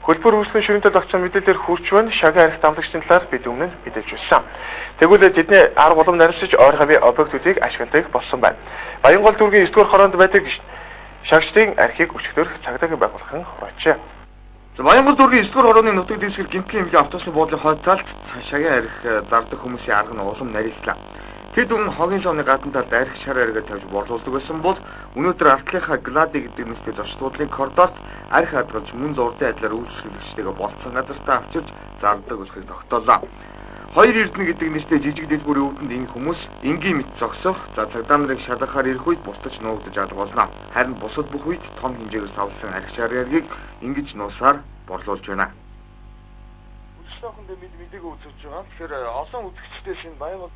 Хөлбөр үүсгэн ширүүнтэй тогтсон мэдээлэлээр хүрч байна. Шагийн арх дамлагчдын талаар бид өмнө нь мэдээлж байсан. Тэгвэл тэдний арга улам наривсаж ойр хавийн объектуудыг ашигладаг болсон байна. Баянгол дүүргийн 9-р хороонд байдаг шагчдын архийг өчигдөр цагдаагийн байгууллагын хурааджээ. Баянгол дүүргийн 9-р хорооны нутаг дэвсгэр гэмтлийн эмнэлгийн автобусны буудлын хойд талд шагийн арх зардаг хүмүүсийн арга нь улам нарийслаа. Тэд өмнө хогийн шавны гадна талд арх шар аргаа тавьж борлуулдаг байсан бол өнөөдөр артлынхаа Глади гэдэг нэртэй зочдлын коридорт арх хадгалж мөн зурдын адилаар үйлчлэгчтэйгээ болцсон газартаа авчирч зардаг болохыг тогтоолоо. Хоёр эрдэнэ гэдэг нэртэй жижиг дэлгүүрийн үүдэнд энэ хүмүүс энгийн мэт зогсох, цагдаа нарын шалгахаар ирэх үед бусдаж нуугдаж алга болно. Харин бусад бүх үед том хэмжээгээр савлсан арх шар аргийг ингэж нуусаар борлуулж байна. Үслэхэнд мэдээг үзэж байгаа. Тэгэхээр олон үзэгчдээс энэ Баянгол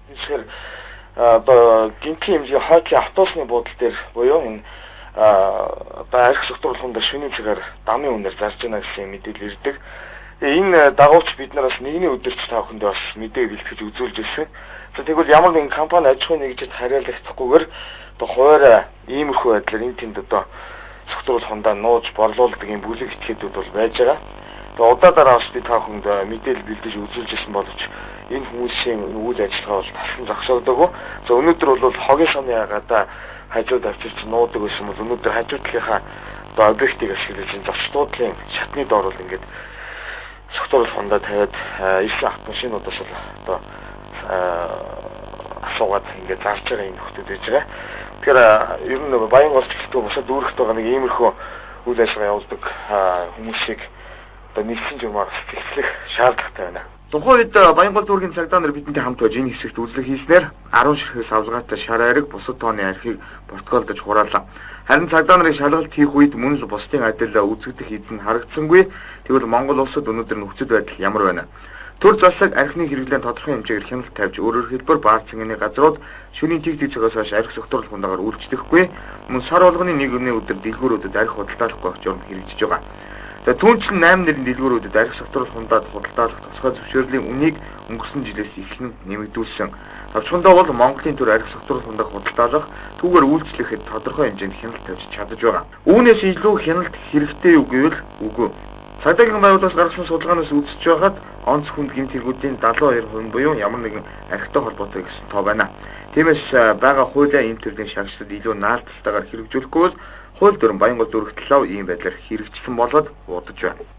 Тэгэхээр одоо гинтийн хэмжээ хойтлын автобусны буудлын дээр буюу энэ одоо арх согтруулахунд шөнийн цагаар дамын үнээр зарж байна гэсэн мэдээлэл ирдэг. Энэ дагууч биднээс нэгний өдөрч таахынд бас мэдээг бэлтгэж үзүүлж ирсэн. За тэгвэл ямар нэгэн компани аж ахуйн нэгжид хариалахдахгүйгээр одоо хуваарь иймэрхүү байдлаар энэ тэнд одоо согтруулахундаа нууж борлуулдаг юм бүлэг этгээдүүд бол байж байгаа. Тэгээ удаадараа бас бид таахынд мэдээлэл бэлдэж үзүүлж ирсэн боловч энэ хүмүүсийн үйл ажиллагаа бол талхан зогсоодоогүй. За өнөөдөр бол хогийн шавны гадаа хажууд авчирч нуудаг байсан бол өнөөдөр хажуу талынхаа одоо объектыг ашиглаж энэ зочдлын шатны доор бол ингээд согтруулах хондоо тавиад 9 автомашинуудаас бол одоо асуугаад ингээд зарж байгаа энэ нөхдөд байж байгаа. Тэгэхээр ер нь Баянголч гэхдээ бусад дүүрэгт байгаа нэг иймэрхүү үйл ажиллагаа явуулдаг хүмүүсийг одоо нийслэн журмаар зэхлэх шаардлагатай байна. Тухайн үед Баянгол дүүргийн цагдаа нар бидэнтэй хамт байж энэ хэсэгт үзлэг хийснээр 10 ширхэг савлгаатай шар ариг бусад тооны архийг протоколдож хураалаа. Харин цагдаа нарын шалгалт хийх үед мөн л бусдын адил үзэгдэх эзэн харагдсангүй. Тэгвэл Монгол улсад өнөөдөр нөхцөл байдал ямар байна? Төр засаг архины хэрэглэн тодорхой хэмжээгээр хяналт тавьж өөрөөр хэлбэл баар цэнгний газрууд шөнийн тэг цагаас хойш арх согтруулах хундагаар үйлчлэхгүй. Мөн сар болгоны нэг өдөр дэлгүүрүүдэд арх худалдаалахгүй байх журам хэрэгжиж байгаа. Түүнчлэн 8 нэрийн дэлгүүрүүдэд арх согтруулах хундаад худалдаалах тусгай зөвшөөрлийн үнийг өнгөрсөн жилээс эхлэн нэмэгдүүлсэн. Товчхондоо бол Монголын төр арх согтруулах хундааг худалдаалах түүгээр үйлчлэхэд тодорхой хэмжээнд хяналт тавьж чадаж байгаа. Үүнээс илүү хяналт хэрэгтэй юу гэвэл үгүй. Цагдаагийн байгууллагаас гаргасан судалгаанаас үзэж байхад онц хүнд гэмт хэрэгүүдийн 72% буюу ямар нэгэн архитай холбоотой гэсэн тоо байна. Тиймээс байгаа хуулиа энэ төрлийн шагшдад илүү наалталтайгаар хэрэгжүүлэхгүй бол хууль дүрэн Баянгол дүүрэгт лав ийм байдлаар хэрэгжсэн болоод удаж байна.